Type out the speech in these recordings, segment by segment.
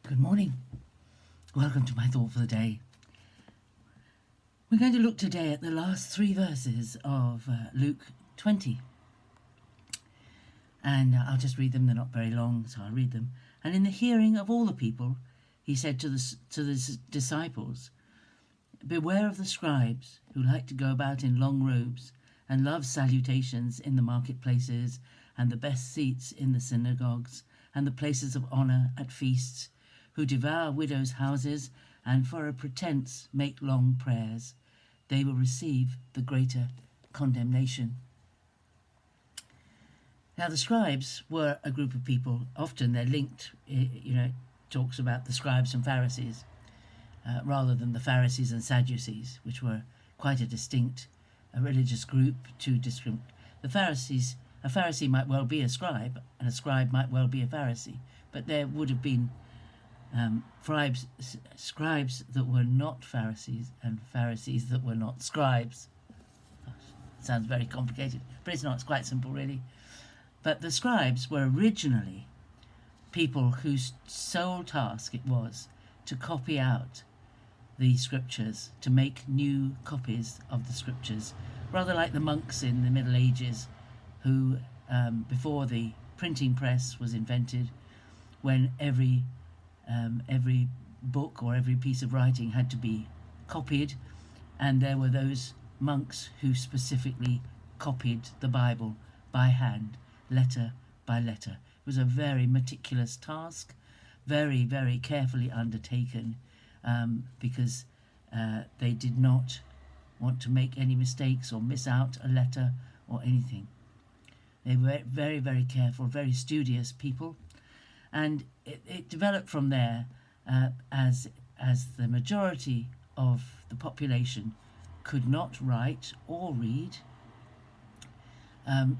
Good morning. Welcome to my thought for the day. We're going to look today at the last three verses of Luke 20. And I'll just read them. They're not very long, so I'll read them. And in the hearing of all the people, he said to the disciples, "Beware of the scribes who like to go about in long robes and love salutations in the marketplaces and the best seats in the synagogues and the places of honour at feasts, who devour widows' houses and for a pretence make long prayers. They will receive the greater condemnation." Now the scribes were a group of people, often they're linked, it talks about the scribes and Pharisees, rather than the Pharisees and Sadducees, which were quite a distinct religious group. A Pharisee might well be a scribe, and a scribe might well be a Pharisee, but there would have been scribes that were not Pharisees and Pharisees that were not scribes. It sounds very complicated, but it's not. It's quite simple, really. But the scribes were originally people whose sole task it was to copy out the scriptures, to make new copies of the scriptures, rather like the monks in the Middle Ages who, before the printing press was invented, when every book or every piece of writing had to be copied, and there were those monks who specifically copied the Bible by hand, letter by letter. It was a very meticulous task, very, very carefully undertaken, because they did not want to make any mistakes or miss out a letter or anything. They were very, very careful, very studious people. And it developed from there, as the majority of the population could not write or read.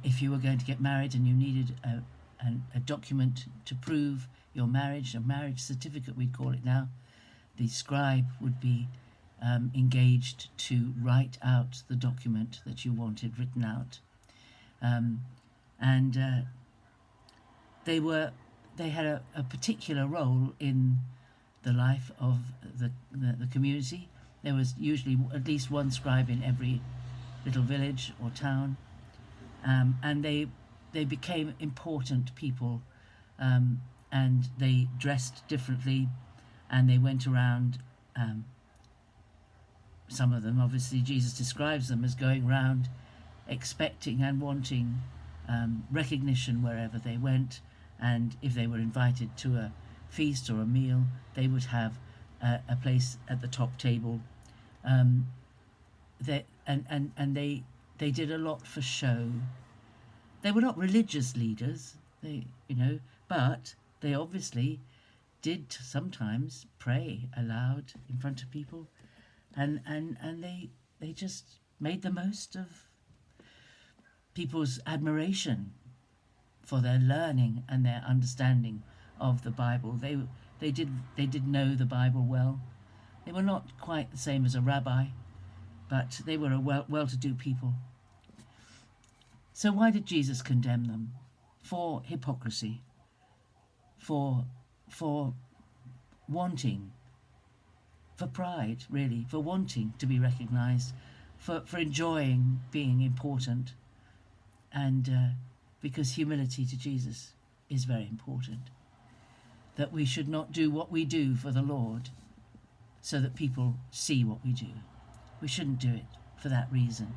If you were going to get married and you needed a document to prove your marriage, a marriage certificate we'd call it now, the scribe would be engaged to write out the document that you wanted written out. They had a particular role in the life of the community. There was usually at least one scribe in every little village or town, and they became important people, and they dressed differently, and they went around. Some of them, obviously, Jesus describes them as going around expecting and wanting recognition wherever they went. And if they were invited to a feast or a meal, they would have a place at the top table. They did a lot for show. They were not religious leaders, but they obviously did sometimes pray aloud in front of people, and they just made the most of people's admiration for their learning and their understanding of the Bible. They did know the Bible well. They were not quite the same as a rabbi, but they were a well-to-do people. So why did Jesus condemn them? For hypocrisy, for wanting, for pride, really, for wanting to be recognized, for enjoying being important, and because humility to Jesus is very important. That we should not do what we do for the Lord so that people see what we do. We shouldn't do it for that reason.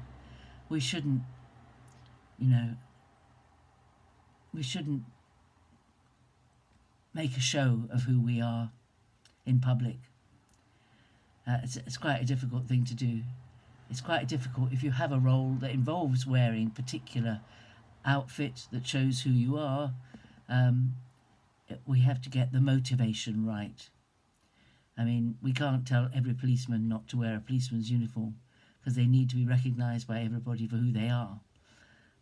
We shouldn't make a show of who we are in public. It's quite a difficult thing to do. It's quite difficult if you have a role that involves wearing particular outfit that shows who you are. We have to get the motivation right. I mean, we can't tell every policeman not to wear a policeman's uniform because they need to be recognised by everybody for who they are.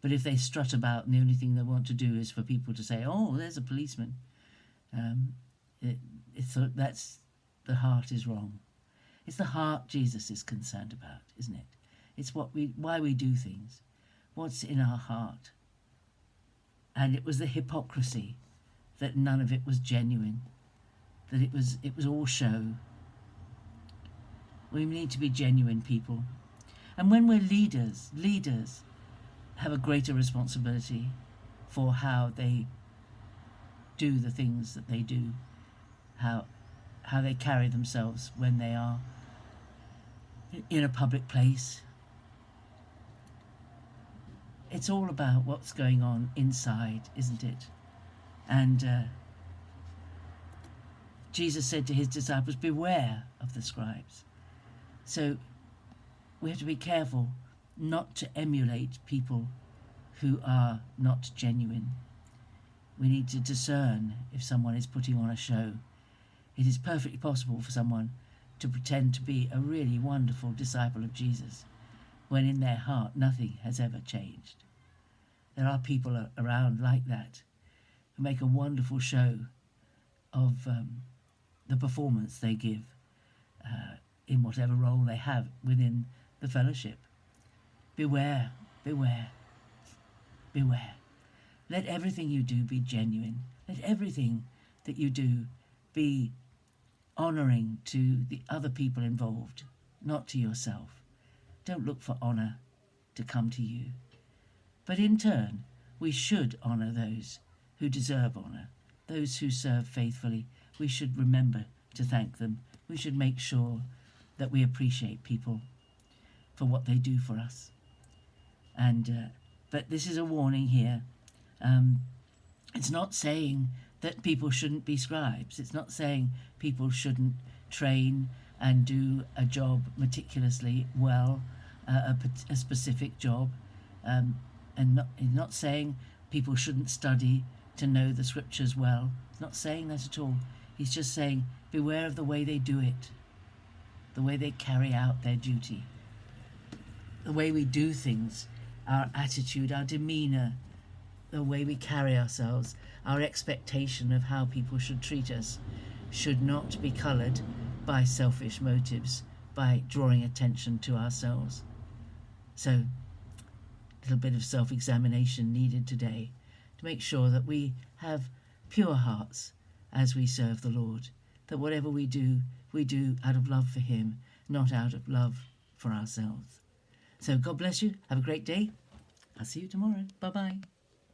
But if they strut about and the only thing they want to do is for people to say, "Oh, there's a policeman," that's the heart is wrong. It's the heart Jesus is concerned about, isn't it? It's why we do things, what's in our heart. And it was the hypocrisy that none of it was genuine. that it was all show. We need to be genuine people. And when we're leaders have a greater responsibility for how they do the things that they do, how they carry themselves when they are in a public place. It's all about what's going on inside, isn't it? And Jesus said to his disciples, beware of the scribes. So we have to be careful not to emulate people who are not genuine. We need to discern if someone is putting on a show. It is perfectly possible for someone to pretend to be a really wonderful disciple of Jesus when in their heart nothing has ever changed. There are people around like that who make a wonderful show of the performance they give in whatever role they have within the fellowship. Beware, beware, beware. Let everything you do be genuine. Let everything that you do be honouring to the other people involved, not to yourself. Don't look for honour to come to you. But in turn, we should honour those who deserve honour, those who serve faithfully. We should remember to thank them. We should make sure that we appreciate people for what they do for us. And but this is a warning here. It's not saying that people shouldn't be scribes. It's not saying people shouldn't train and do a job meticulously well, a specific job. And not saying people shouldn't study to know the scriptures well. It's not saying that at all. He's just saying beware of the way they do it, the way they carry out their duty, the way we do things, our attitude, our demeanour, the way we carry ourselves, our expectation of how people should treat us should not be coloured by selfish motives, by drawing attention to ourselves. So, a little bit of self-examination needed today to make sure that we have pure hearts as we serve the Lord, that whatever we do out of love for him, not out of love for ourselves. So God bless you. Have a great day. I'll see you tomorrow. Bye-bye.